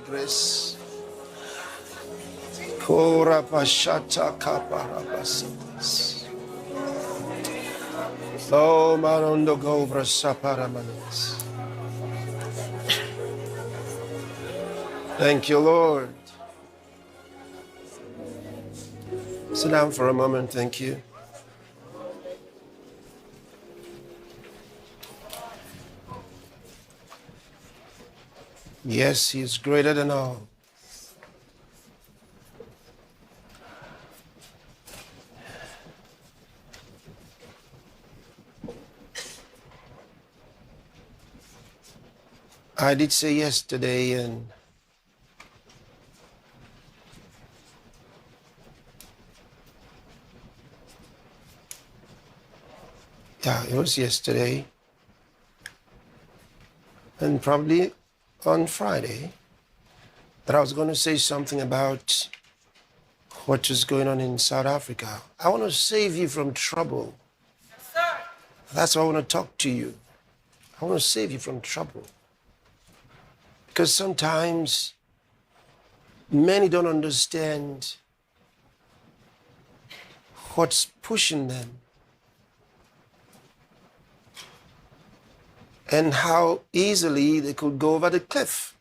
Grace. Kora pashata kaparabasatas. Lo marondo govra saparamanas. Thank you, Lord. Sit down for a moment, thank you. Yes, He is greater than all. I did say yesterday, and it was yesterday, and probably on Friday, that I was going to say something about what is going on in South Africa. I want to save you from trouble. Yes, sir. That's why I want to talk to you. I want to save you from trouble. Because sometimes many don't understand what's pushing them and how easily they could go over the cliff.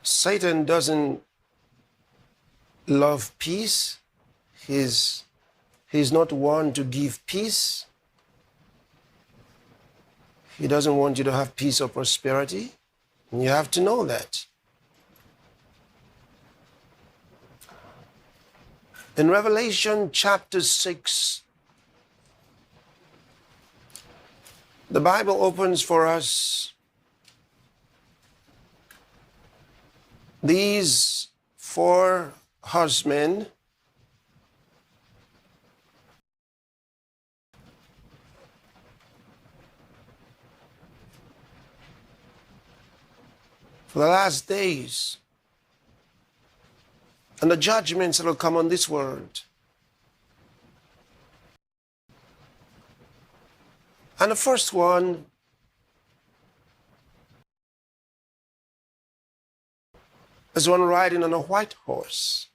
Satan doesn't love peace. He's not one to give peace. He doesn't want you to have peace or prosperity. And you have to know that. In Revelation chapter 6, the Bible opens for us these four horsemen for the last days and the judgments that will come on this world. And the first one is one riding on a white horse.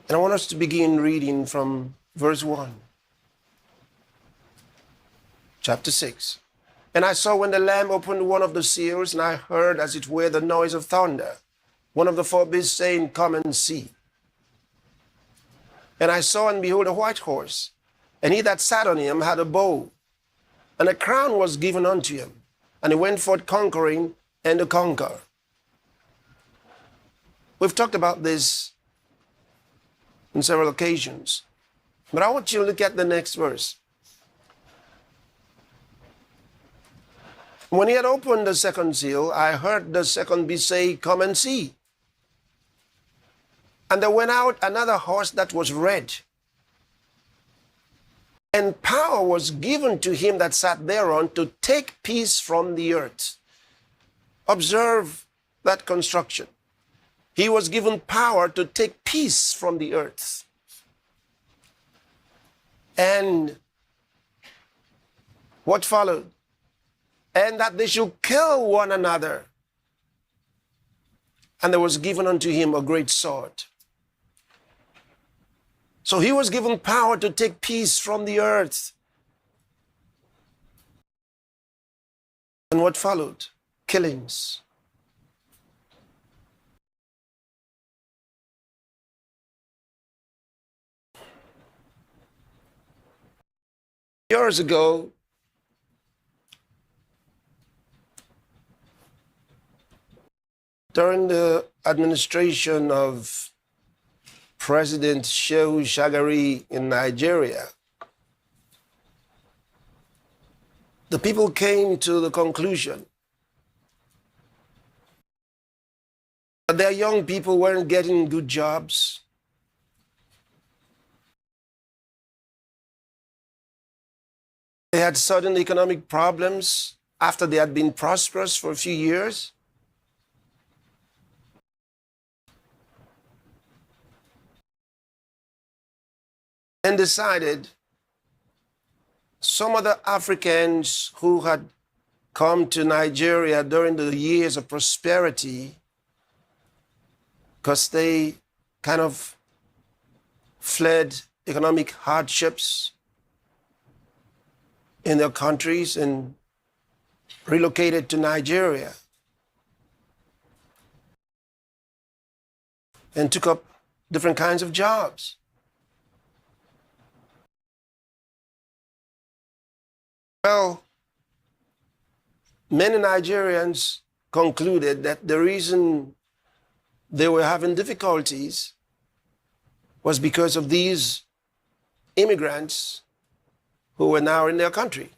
And I want us to begin reading from verse 1, chapter 6. And I saw when the Lamb opened one of the seals, and I heard as it were the noise of thunder, one of the four beasts saying, Come and see. And I saw, and behold, a white horse, and he that sat on him had a bow, and a crown was given unto him, and he went forth conquering and to conquer. We've talked about this on several occasions, but I want you to look at the next verse. When he had opened the second seal, I heard the second beast say, Come and see. And there went out another horse that was red, and power was given to him that sat thereon to take peace from the earth. Observe that construction. He was given power to take peace from the earth. And what followed? And that they should kill one another. And there was given unto him a great sword. So he was given power to take peace from the earth. And what followed? Killings. Years ago, during the administration of President Shehu Shagari in Nigeria, the people came to the conclusion that their young people weren't getting good jobs. They had sudden economic problems after they had been prosperous for a few years. and decided some other Africans who had come to Nigeria during the years of prosperity, because they kind of fled economic hardships in their countries and relocated to Nigeria and took up different kinds of jobs. Well, many Nigerians concluded that the reason they were having difficulties was because of these immigrants who were now in their country.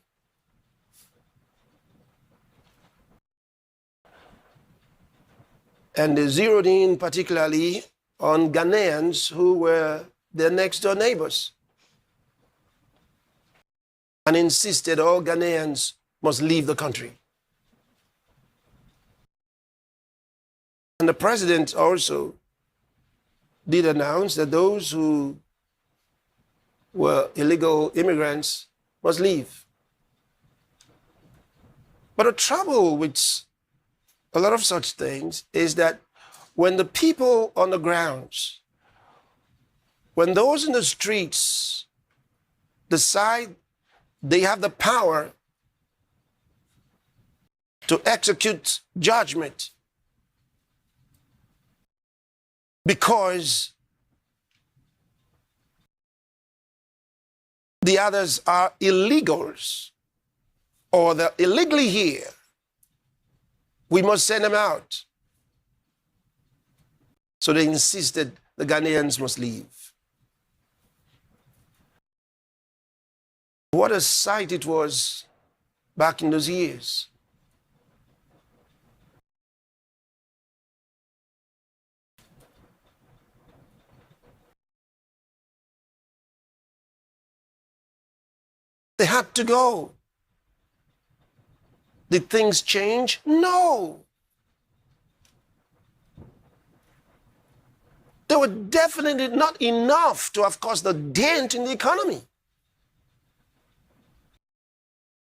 And they zeroed in particularly on Ghanaians who were their next door neighbors and insisted all Ghanaians must leave the country. And the president also did announce that those who were illegal immigrants must leave. But the trouble with a lot of such things is that when the people on the grounds, when those in the streets decide they have the power to execute judgment because the others are illegals or they're illegally here, we must send them out. So they insisted the Ghanaians must leave. What a sight it was back in those years. They had to go. Did things change? No. They were definitely not enough to have caused a dent in the economy.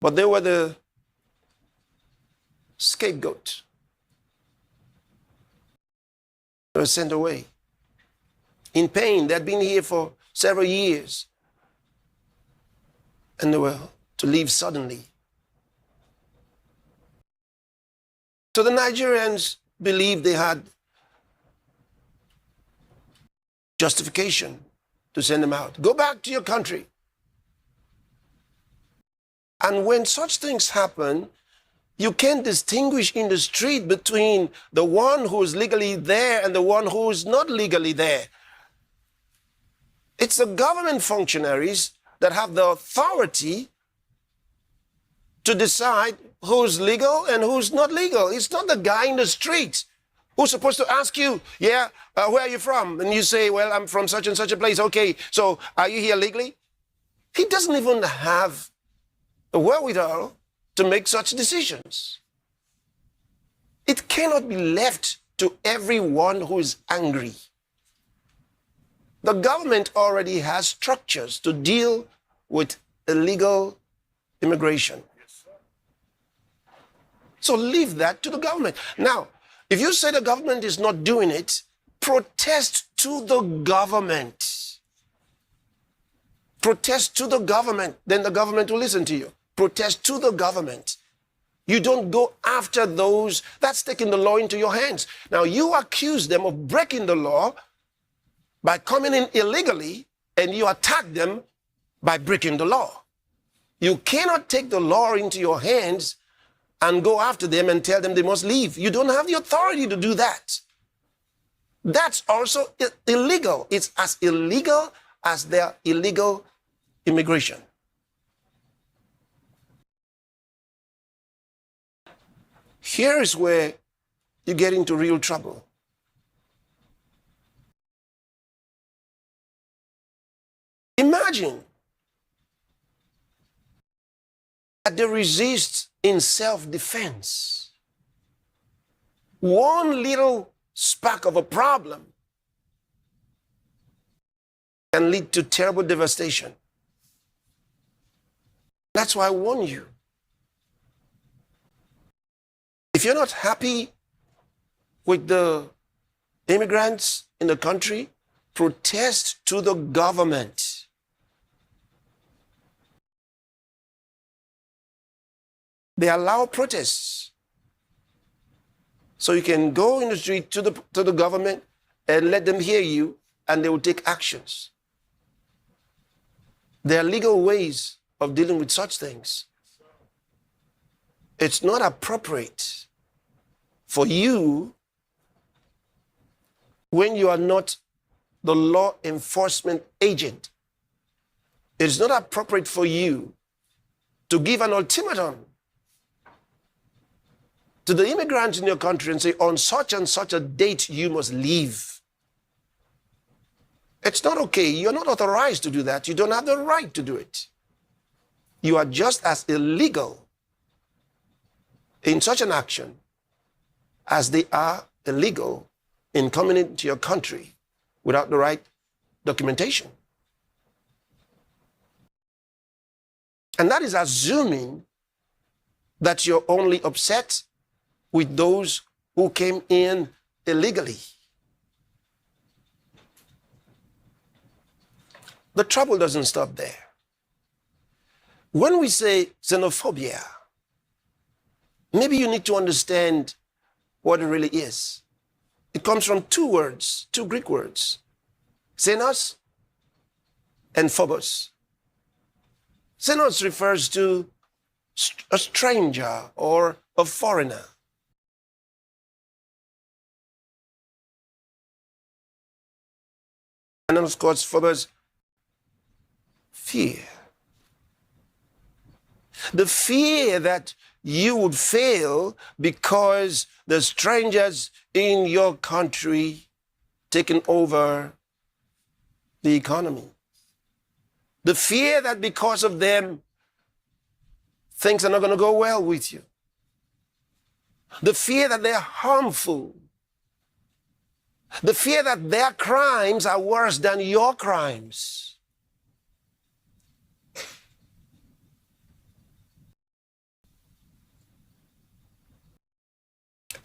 But they were the scapegoat. They were sent away. In pain, they had been here for several years. And they were to leave suddenly. So the Nigerians believed they had justification to send them out. Go back to your country. And when such things happen, you can't distinguish in the street between the one who is legally there and the one who is not legally there. It's the government functionaries that have the authority to decide who's legal and who's not legal. It's not the guy in the street who's supposed to ask you, where are you from? And you say, well, I'm from such and such a place. Okay, so are you here legally? He doesn't even have the wherewithal to make such decisions. It cannot be left to everyone who is angry. The government already has structures to deal with illegal immigration. So leave that to the government. Now, if you say the government is not doing it, protest to the government. Protest to the government, then the government will listen to you. Protest to the government. You don't go after those. That's taking the law into your hands. Now, you accuse them of breaking the law by coming in illegally, and you attack them by breaking the law. You cannot take the law into your hands and go after them and tell them they must leave. You don't have the authority to do that. That's also illegal. It's as illegal as their illegal immigration. Here is where you get into real trouble. Imagine that they resist in self-defense. One little spark of a problem, can lead to terrible devastation. That's why I warn you. If you're not happy with the immigrants in the country, protest to the government. They allow protests. So you can go in the street to the government and let them hear you, and they will take actions. There are legal ways of dealing with such things. It's not appropriate for you, when you are not the law enforcement agent, it is not appropriate for you to give an ultimatum to the immigrants in your country and say, on such and such a date, you must leave. It's not okay. You're not authorized to do that. You don't have the right to do it. You are just as illegal in such an action as they are illegal in coming into your country without the right documentation. And that is assuming that you're only upset with those who came in illegally. The trouble doesn't stop there. When we say xenophobia, maybe you need to understand what it really is. It comes from two words, two Greek words, xenos and phobos. Xenos refers to a stranger or a foreigner. And then, of course, phobos, fear. The fear that you would fail because the strangers in your country taking over the economy. The fear that because of them, things are not going to go well with you. The fear that they're harmful. The fear that their crimes are worse than your crimes.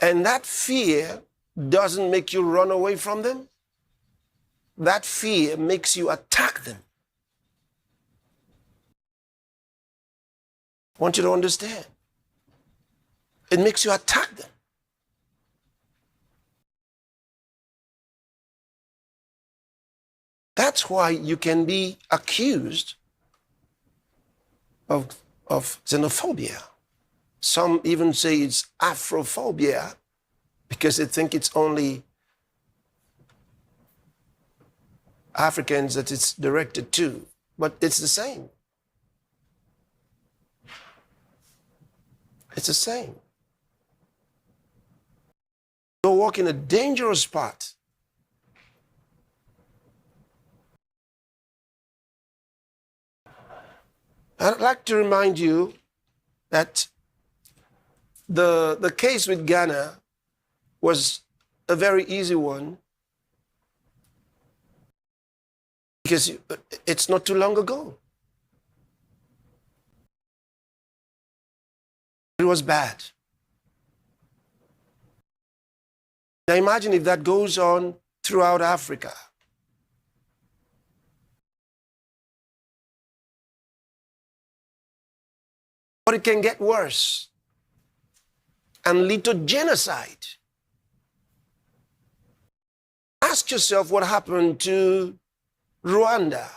And that fear doesn't make you run away from them. That fear makes you attack them. I want you to understand. It makes you attack them. That's why you can be accused of xenophobia. Some even say it's Afrophobia because they think it's only Africans that it's directed to, but it's the same. It's the same. You're walking a dangerous path. I'd like to remind you that the case with Ghana was a very easy one because it's not too long ago. It was bad. Now imagine if that goes on throughout Africa. But it can get worse and lead to genocide. Ask yourself what happened to Rwanda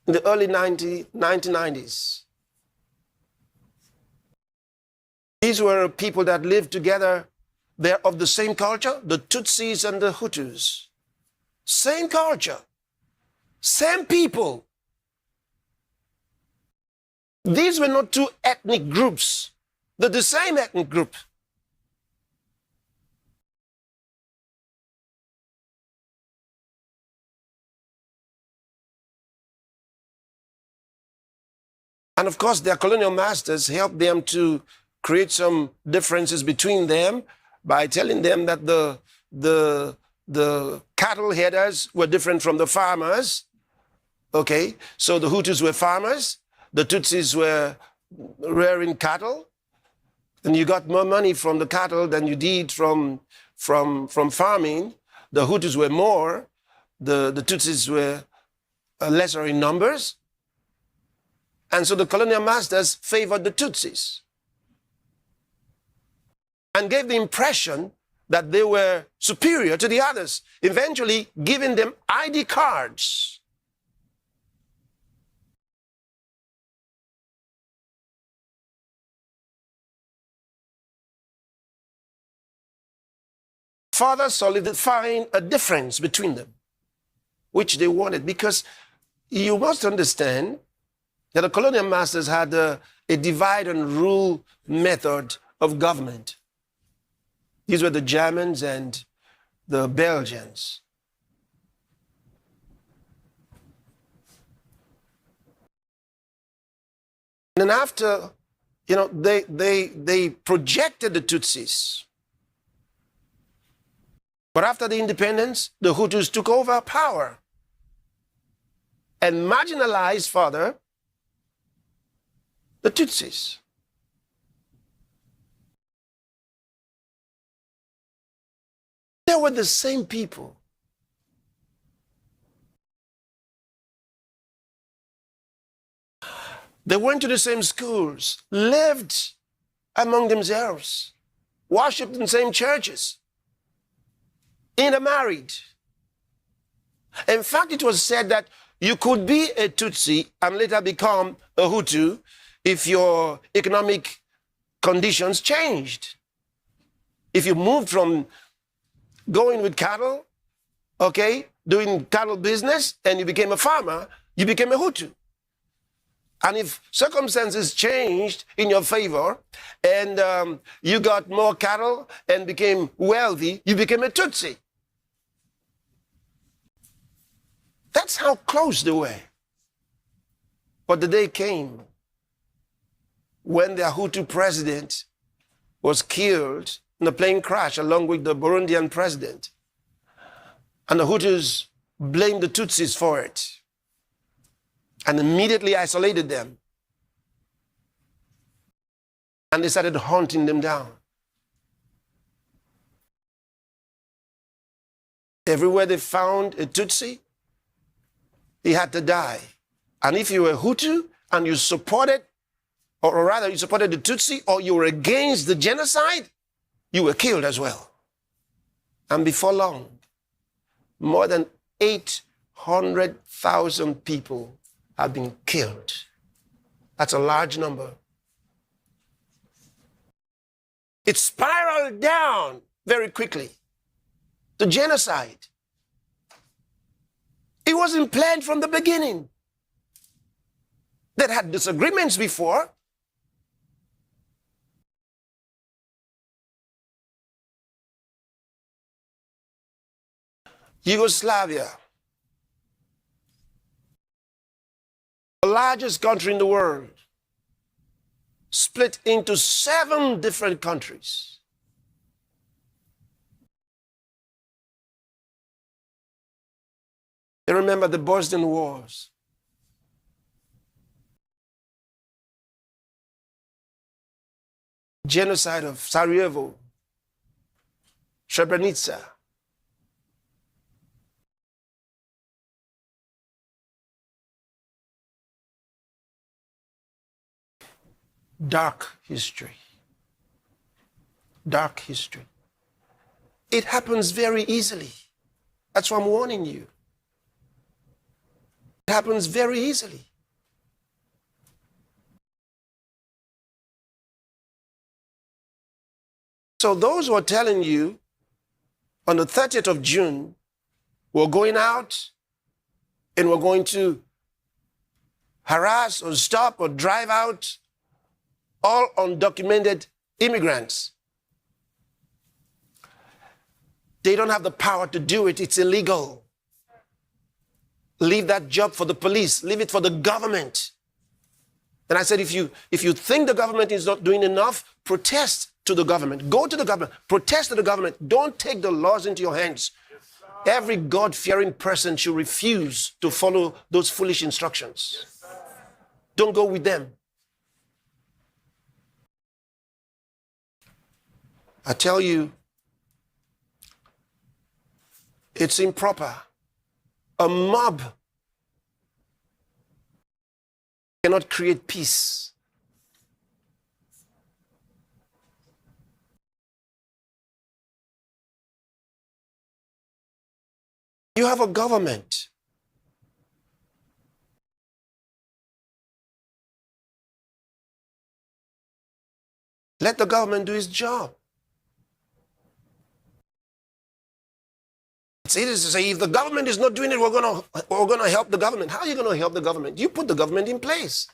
in the early 1990s. These were people that lived together. They're of the same culture, the Tutsis and the Hutus. Same culture, same people. These were not two ethnic groups. They're the same ethnic group. And of course, their colonial masters helped them to create some differences between them by telling them that the the cattle headers were different from the farmers. Okay, so the Hutus were farmers, the Tutsis were rearing cattle, and you got more money from the cattle than you did from farming. The Hutus were more, the Tutsis were lesser in numbers. And so the colonial masters favored the Tutsis and gave the impression that they were superior to the others, eventually giving them ID cards. Further solidifying a difference between them, which they wanted, because you must understand that the colonial masters had a divide and rule method of government. These were the Germans and the Belgians. And then after, they projected the Tutsis. But after the independence, the Hutus took over power and marginalized further the Tutsis. They were the same people. They went to the same schools, lived among themselves, worshipped in the same churches, intermarried. In fact, it was said that you could be a Tutsi and later become a Hutu if your economic conditions changed. If you moved from going with cattle, doing cattle business, and you became a farmer, you became a Hutu. And if circumstances changed in your favor and you got more cattle and became wealthy, you became a Tutsi. That's how close they were. But the day came when the Hutu president was killed in a plane crash along with the Burundian president. And the Hutus blamed the Tutsis for it and immediately isolated them. And they started hunting them down. Everywhere they found a Tutsi, he had to die. And if you were Hutu and you supported, or rather you supported the Tutsi, or you were against the genocide, you were killed as well. And before long, more than 800,000 people have been killed. That's a large number. It spiraled down very quickly. The genocide. It wasn't planned from the beginning. They had disagreements before. Yugoslavia, the largest country in the world, split into 7 different countries. You remember the Bosnian Wars. Genocide of Sarajevo, Srebrenica. Dark history. Dark history. It happens very easily. That's why I'm warning you. It happens very easily. So those who are telling you on the 30th of June, we're going out and we're going to harass or stop or drive out all undocumented immigrants. They don't have the power to do it. It's illegal. Leave that job for the police. Leave it for the government. And I said, if you think the government is not doing enough, protest to the government. Go to the government. Protest to the government. Don't take the laws into your hands. Every God-fearing person should refuse to follow those foolish instructions. Don't go with them. I tell you, it's improper. A mob cannot create peace. You have a government. Let the government do its job. It's easy to say, if the government is not doing it, we're going to help the government. How are you going to help the government? You put the government in place.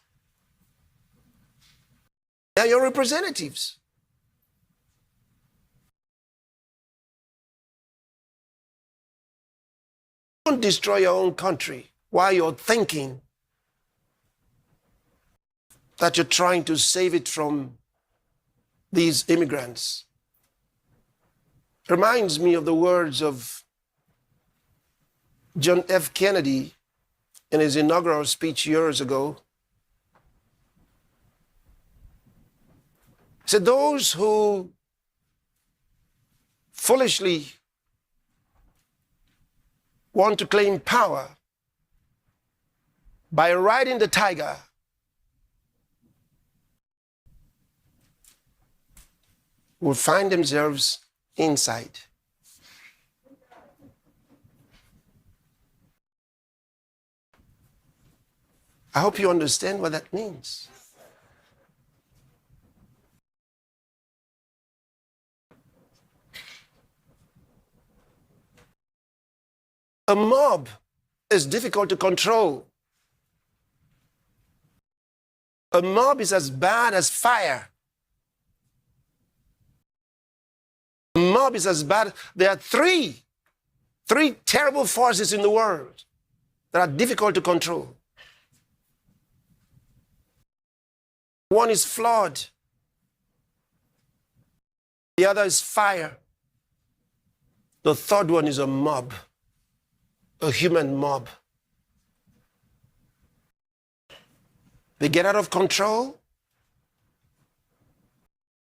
They're your representatives. Don't destroy your own country while you're thinking that you're trying to save it from these immigrants. Reminds me of the words of John F. Kennedy in his inaugural speech years ago. He said, those who foolishly want to claim power by riding the tiger will find themselves inside. I hope you understand what that means. A mob is difficult to control. A mob is as bad as fire. A mob is as bad. There are three terrible forces in the world that are difficult to control. One is flood. The other is fire. The third one is a mob, a human mob. They get out of control.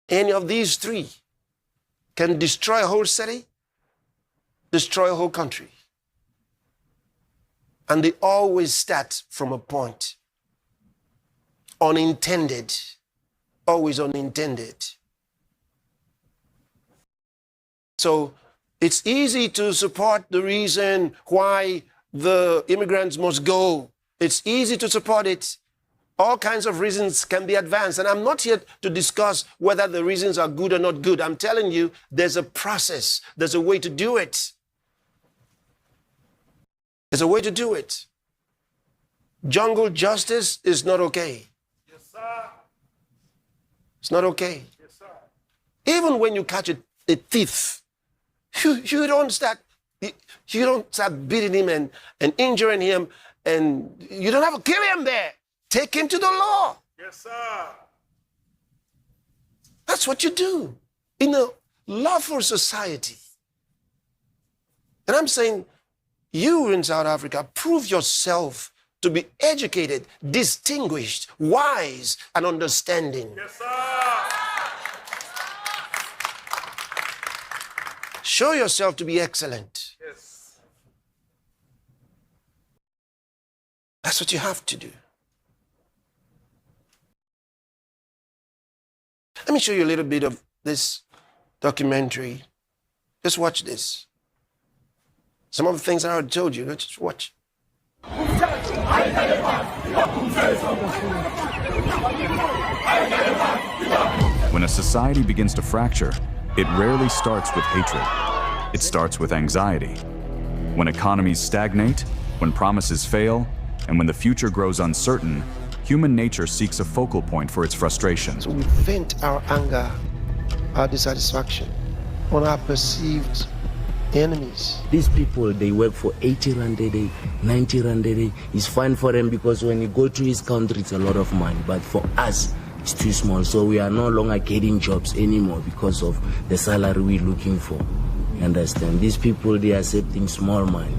Any of these three can destroy a whole city, destroy a whole country. And they always start from a point. Unintended, always unintended. So it's easy to support the reason why the immigrants must go. It's easy to support it. All kinds of reasons can be advanced. And I'm not here to discuss whether the reasons are good or not good. I'm telling you, there's a process. There's a way to do it. There's a way to do it. Jungle justice is not okay. Yes, sir. It's not okay. Yes, sir. Even when you catch a thief, you don't start beating him and injuring him, and you don't have to kill him there. Take him to the law. Yes, sir. That's what you do in a lawful society. And I'm saying, you in South Africa, prove yourself to be educated, distinguished, wise, and understanding. Yes, sir. Show yourself to be excellent. Yes. That's what you have to do. Let me show you a little bit of this documentary. Just watch this. Some of the things I already told you, let's just watch. When a society begins to fracture, it rarely starts with hatred. It starts with anxiety. When economies stagnate, when promises fail, and when the future grows uncertain, human nature seeks a focal point for its frustration. So we vent our anger, our dissatisfaction on our perceived enemies. These people, they work for 80 rand a day, 90 rand a day. It's fine for them because when you go to his country, it's a lot of money. But for us, it's too small. So we are no longer getting jobs anymore because of the salary we're looking for. Understand? These people, they are accepting small money.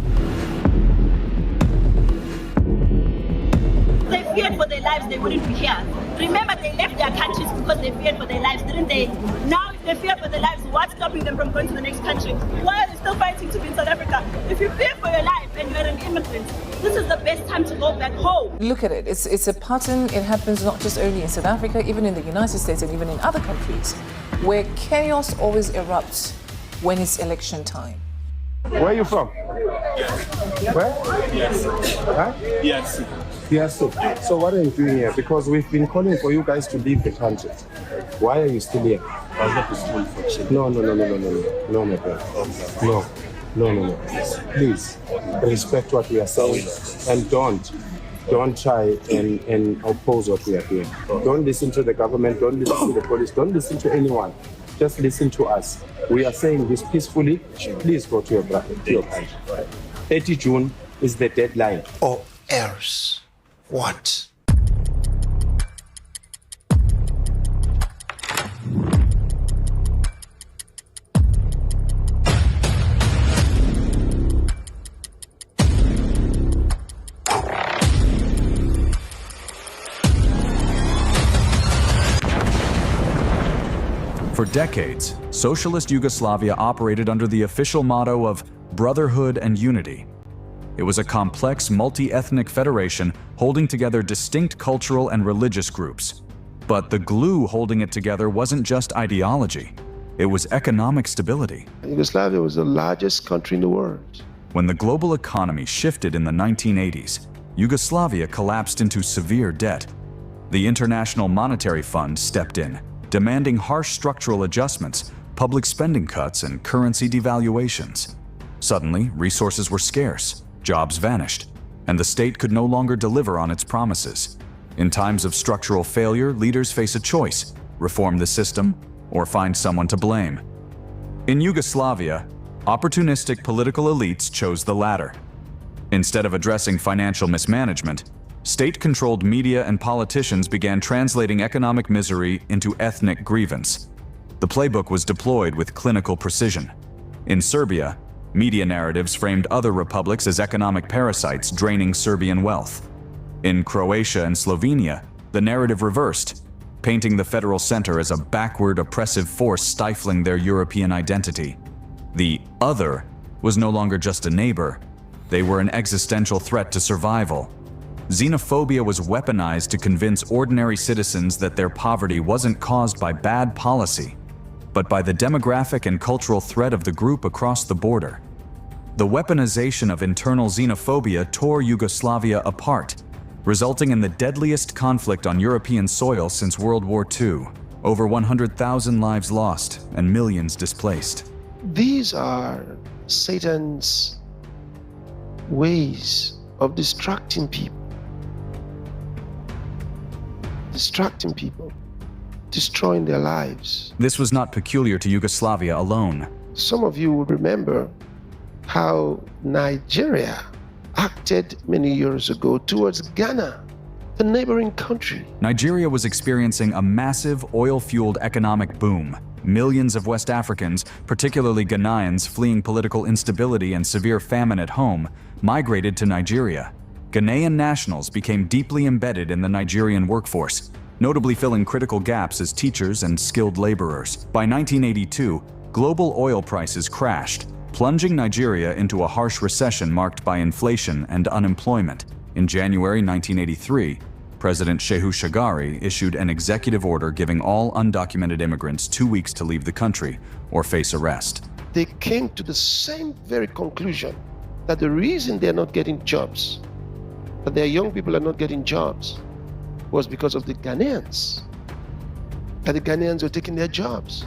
They feared for their lives, they wouldn't be here. Remember, they left their countries because they feared for their lives, didn't they? Now, if they fear for their lives, what's stopping them from going to the next country? Why are they still fighting to be in South Africa? If you fear for your life and you're an immigrant, this is the best time to go back home. Look at it. It's a pattern. It happens not just only in South Africa, even in the United States and even in other countries, where chaos always erupts when it's election time. Where are you from? Where? Yes. Huh? Yes. Yes. So what are you doing here? Because we've been calling for you guys to leave the country. Why are you still here? I was not to school for children. No, my brother. No. Please respect what we are saying and don't try and oppose what we are doing. Don't listen to the government. Don't listen to the police. Don't listen to anyone. Just listen to us. We are saying this peacefully. Please go to your country. 30 June is the deadline. Or else what? For decades, socialist Yugoslavia operated under the official motto of brotherhood and unity. It was a complex, multi-ethnic federation holding together distinct cultural and religious groups. But the glue holding it together wasn't just ideology, it was economic stability. Yugoslavia was the largest country in the world. When the global economy shifted in the 1980s, Yugoslavia collapsed into severe debt. The International Monetary Fund stepped in, demanding harsh structural adjustments, public spending cuts, and currency devaluations. Suddenly, resources were scarce, jobs vanished, and the state could no longer deliver on its promises. In times of structural failure, leaders face a choice: reform the system or find someone to blame. In Yugoslavia, opportunistic political elites chose the latter. Instead of addressing financial mismanagement, state-controlled media and politicians began translating economic misery into ethnic grievance. The playbook was deployed with clinical precision. In Serbia, media narratives framed other republics as economic parasites draining Serbian wealth. In Croatia and Slovenia, the narrative reversed, painting the federal center as a backward, oppressive force stifling their European identity. The other was no longer just a neighbor. They were an existential threat to survival. Xenophobia was weaponized to convince ordinary citizens that their poverty wasn't caused by bad policy, but by the demographic and cultural threat of the group across the border. The weaponization of internal xenophobia tore Yugoslavia apart, resulting in the deadliest conflict on European soil since World War II. Over 100,000 lives lost and millions displaced. These are Satan's ways of distracting people, destroying their lives. This was not peculiar to Yugoslavia alone. Some of you will remember how Nigeria acted many years ago towards Ghana, the neighboring country. Nigeria was experiencing a massive oil-fueled economic boom. Millions of West Africans, particularly Ghanaians fleeing political instability and severe famine at home, migrated to Nigeria. Ghanaian nationals became deeply embedded in the Nigerian workforce, notably filling critical gaps as teachers and skilled laborers. By 1982, global oil prices crashed, plunging Nigeria into a harsh recession marked by inflation and unemployment. In January 1983, President Shehu Shagari issued an executive order giving all undocumented immigrants 2 weeks to leave the country or face arrest. They came to the same very conclusion that the reason they're not getting jobs, that their young people are not getting jobs, was because of the Ghanaians. That the Ghanaians were taking their jobs.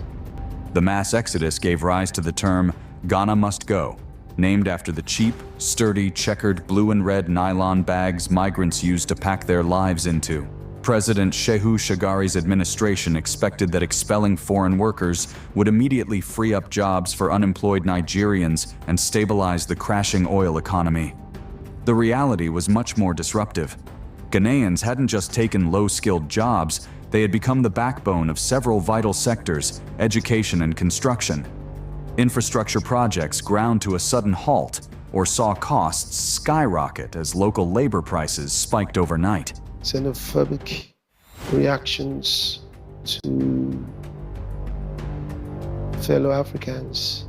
The mass exodus gave rise to the term Ghana must go, named after the cheap, sturdy, checkered blue and red nylon bags migrants used to pack their lives into. President Shehu Shagari's administration expected that expelling foreign workers would immediately free up jobs for unemployed Nigerians and stabilize the crashing oil economy. The reality was much more disruptive. Ghanaians hadn't just taken low-skilled jobs, they had become the backbone of several vital sectors, education and construction. Infrastructure projects ground to a sudden halt or saw costs skyrocket as local labor prices spiked overnight. Xenophobic reactions to fellow Africans.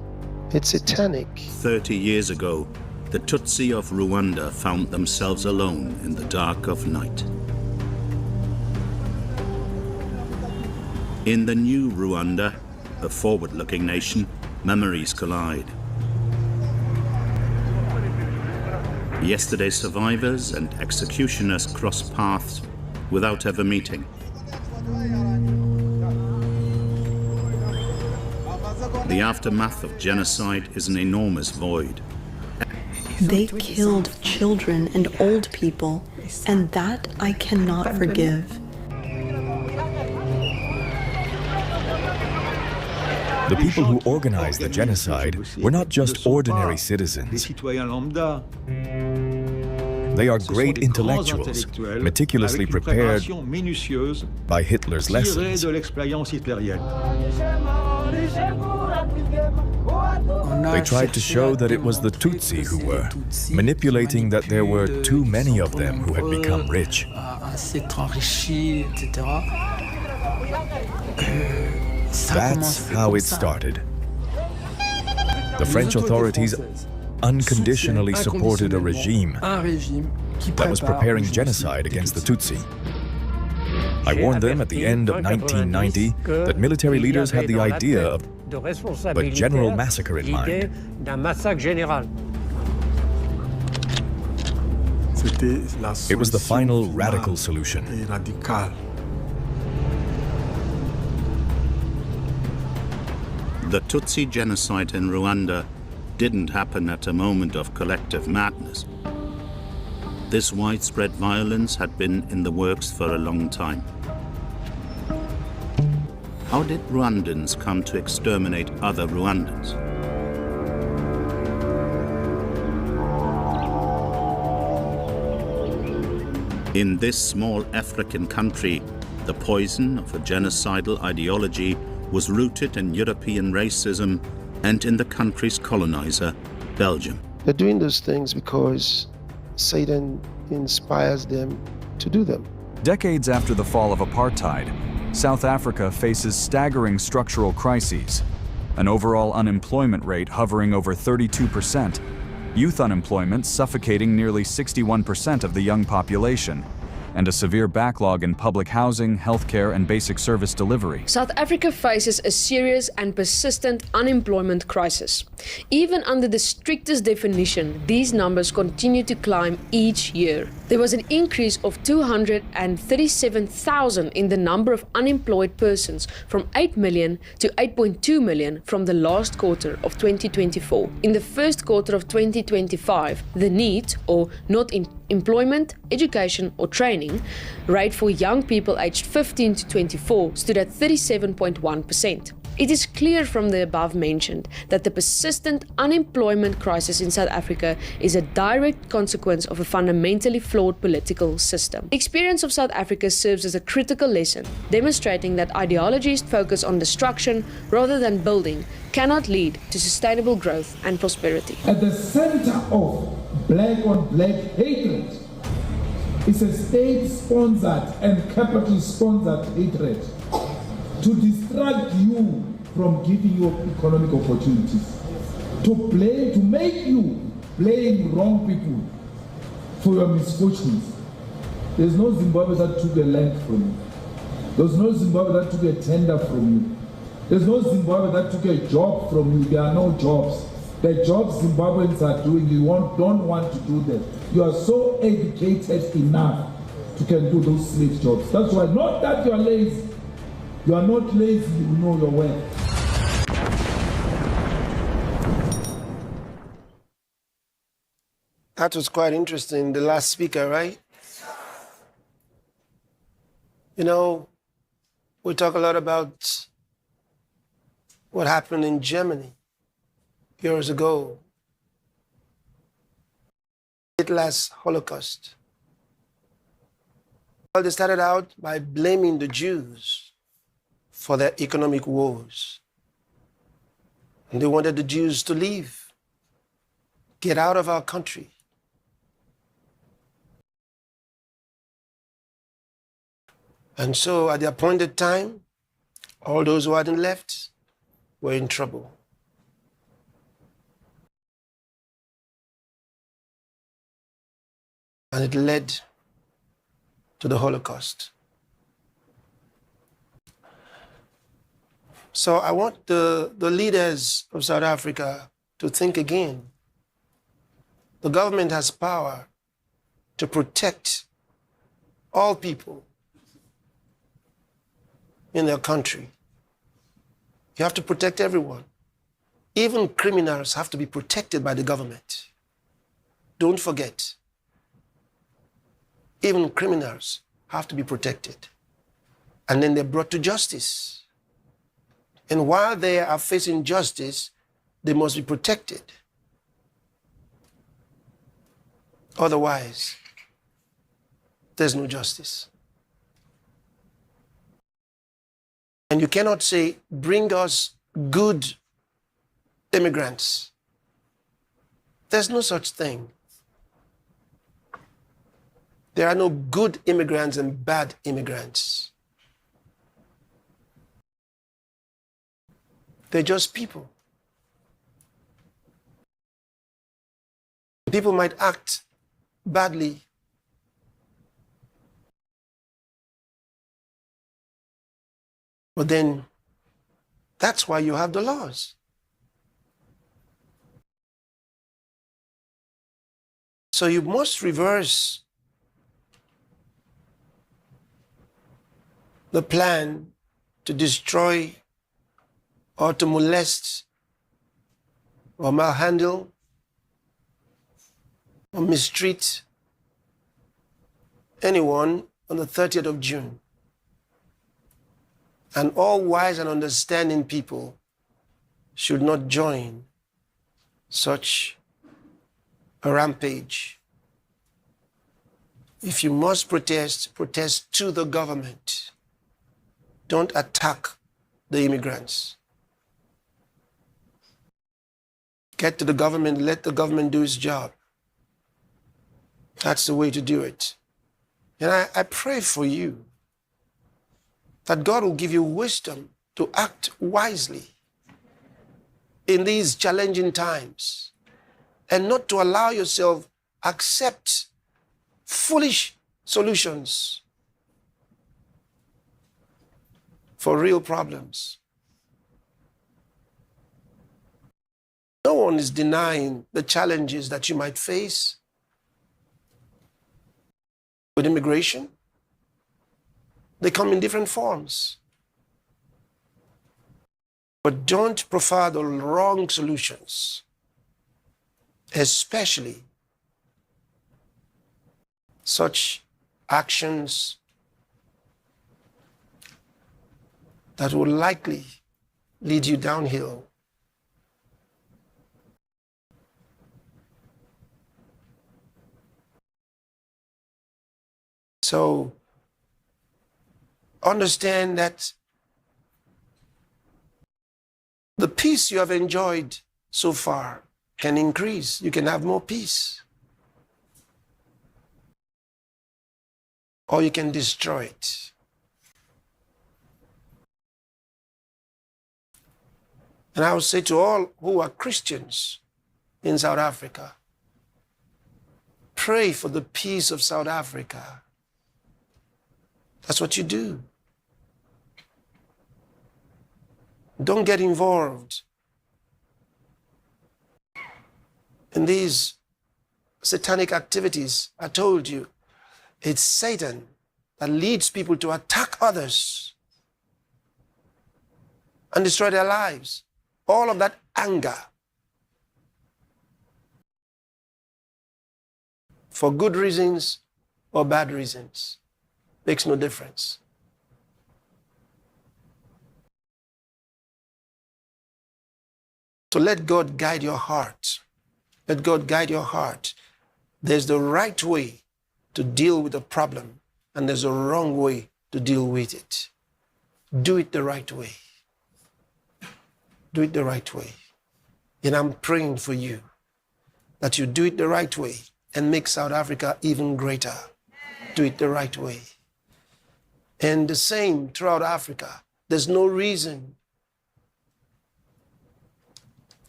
It's satanic. 30 years ago, the Tutsi of Rwanda found themselves alone in the dark of night. In the new Rwanda, a forward-looking nation, memories collide. Yesterday's survivors and executioners cross paths without ever meeting. The aftermath of genocide is an enormous void. They killed children and old people, and that I cannot forgive. The people who organized the genocide were not just ordinary citizens. They are great intellectuals, meticulously prepared by Hitler's lessons. They tried to show that it was the Tutsi who were, manipulating that there were too many of them who had become rich. That's how it started. The French authorities unconditionally supported a regime that was preparing genocide against the Tutsi. I warned them at the end of 1990 that military leaders had the idea of a general massacre in mind. It was the final radical solution. The Tutsi genocide in Rwanda didn't happen at a moment of collective madness. This widespread violence had been in the works for a long time. How did Rwandans come to exterminate other Rwandans? In this small African country, the poison of a genocidal ideology was rooted in European racism and in the country's colonizer, Belgium. They're doing those things because Satan inspires them to do them. Decades after the fall of apartheid, South Africa faces staggering structural crises, an overall unemployment rate hovering over 32%, youth unemployment suffocating nearly 61% of the young population, and a severe backlog in public housing, healthcare, and basic service delivery. South Africa faces a serious and persistent unemployment crisis. Even under the strictest definition, these numbers continue to climb each year. There was an increase of 237,000 in the number of unemployed persons, from 8 million to 8.2 million from the last quarter of 2024. In the first quarter of 2025, the NEET, or not in employment, education or training, rate for young people aged 15 to 24 stood at 37.1%. It is clear from the above mentioned that the persistent unemployment crisis in South Africa is a direct consequence of a fundamentally flawed political system. The experience of South Africa serves as a critical lesson, demonstrating that ideologies focused on destruction rather than building cannot lead to sustainable growth and prosperity. At the center of black-on-black hatred is a state-sponsored and capital-sponsored hatred to distract you from giving you economic opportunities, to make you blame wrong people for your misfortunes. There's no Zimbabwe that took a land from you. There's no Zimbabwe that took a tender from you. There's no Zimbabwe that took a job from you. There are no jobs. The jobs Zimbabweans are doing, you don't want to do them. You are so educated enough to can do those slave jobs. That's why, not that you are lazy. You are not lazy, you know your way. That was quite interesting, the last speaker, right? You know, we talk a lot about what happened in Germany years ago. Hitler's Holocaust. Well, they started out by blaming the Jews for their economic woes. And they wanted the Jews to leave, get out of our country. And so at the appointed time, all those who hadn't left were in trouble. And it led to the Holocaust. So I want the leaders of South Africa to think again. The government has power to protect all people in their country. You have to protect everyone. Even criminals have to be protected by the government. Don't forget. Even criminals have to be protected. And then they're brought to justice. And while they are facing justice, they must be protected. Otherwise, there's no justice. And you cannot say, bring us good immigrants. There's no such thing. There are no good immigrants and bad immigrants. They're just people. People might act badly. But then that's why you have the laws. So you must reverse the plan to destroy or to molest or malhandle or mistreat anyone on the 30th of June. And all wise and understanding people should not join such a rampage. If you must protest, protest to the government. Don't attack the immigrants. Get to the government, let the government do its job. That's the way to do it. And I pray for you that God will give you wisdom to act wisely in these challenging times and not to allow yourself accept foolish solutions for real problems. No one is denying the challenges that you might face with immigration. They come in different forms. But don't prefer the wrong solutions, especially such actions that will likely lead you downhill. So understand that the peace you have enjoyed so far can increase. You can have more peace. Or you can destroy it. And I would say to all who are Christians in South Africa, pray for the peace of South Africa. That's what you do. Don't get involved in these satanic activities. I told you, it's Satan that leads people to attack others and destroy their lives. All of that anger, for good reasons or bad reasons, makes no difference. So let God guide your heart. Let God guide your heart. There's the right way to deal with a problem, and there's a wrong way to deal with it. Do it the right way. Do it the right way. And I'm praying for you that you do it the right way and make South Africa even greater. Do it the right way. And the same throughout Africa. There's no reason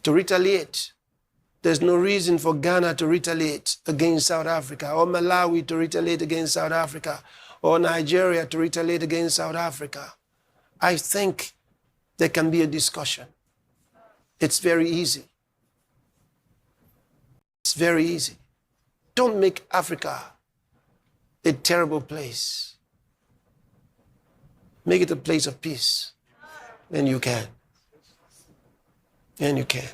to retaliate. There's no reason for Ghana to retaliate against South Africa, or Malawi to retaliate against South Africa, or Nigeria to retaliate against South Africa. I think there can be a discussion. It's very easy. It's very easy. Don't make Africa a terrible place. Make it a place of peace. And you can. And you can.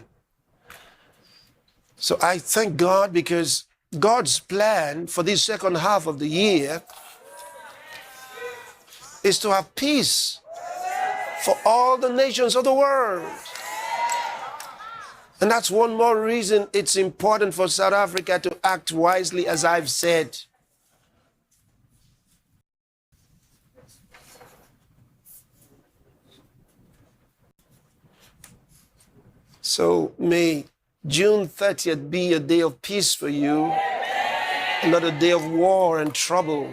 So I thank God, because God's plan for this second half of the year is to have peace for all the nations of the world. And that's one more reason it's important for South Africa to act wisely, as I've said. So may June 30th be a day of peace for you, not a day of war and trouble.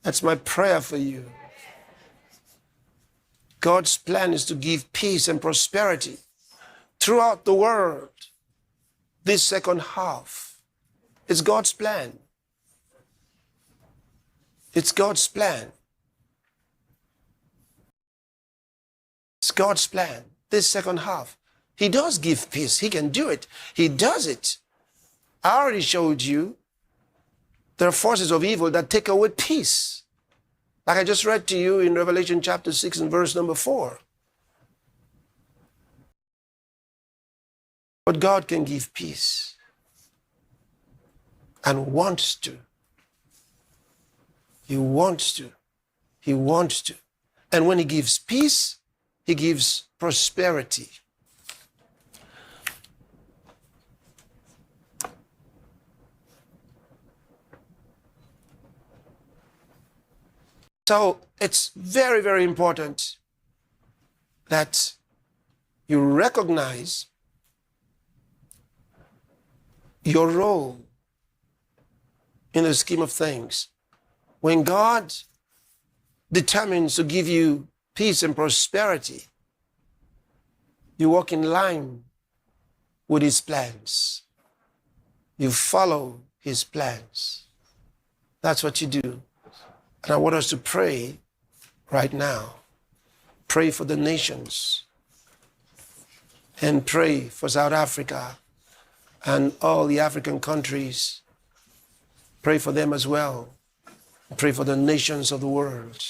That's my prayer for you. God's plan is to give peace and prosperity throughout the world this second half. It's God's plan. It's God's plan. It's God's plan this second half. He does give peace. He can do it. He does it. I already showed you there are forces of evil that take away peace. Like I just read to you in Revelation chapter 6 and verse number 4. But God can give peace and wants to. He wants to. He wants to. And when he gives peace, he gives prosperity. So it's very, very important that you recognize your role in the scheme of things. When God determines to give you peace and prosperity, you walk in line with his plans. You follow his plans. That's what you do. And I want us to pray right now. Pray for the nations. And pray for South Africa and all the African countries. Pray for them as well. Pray for the nations of the world.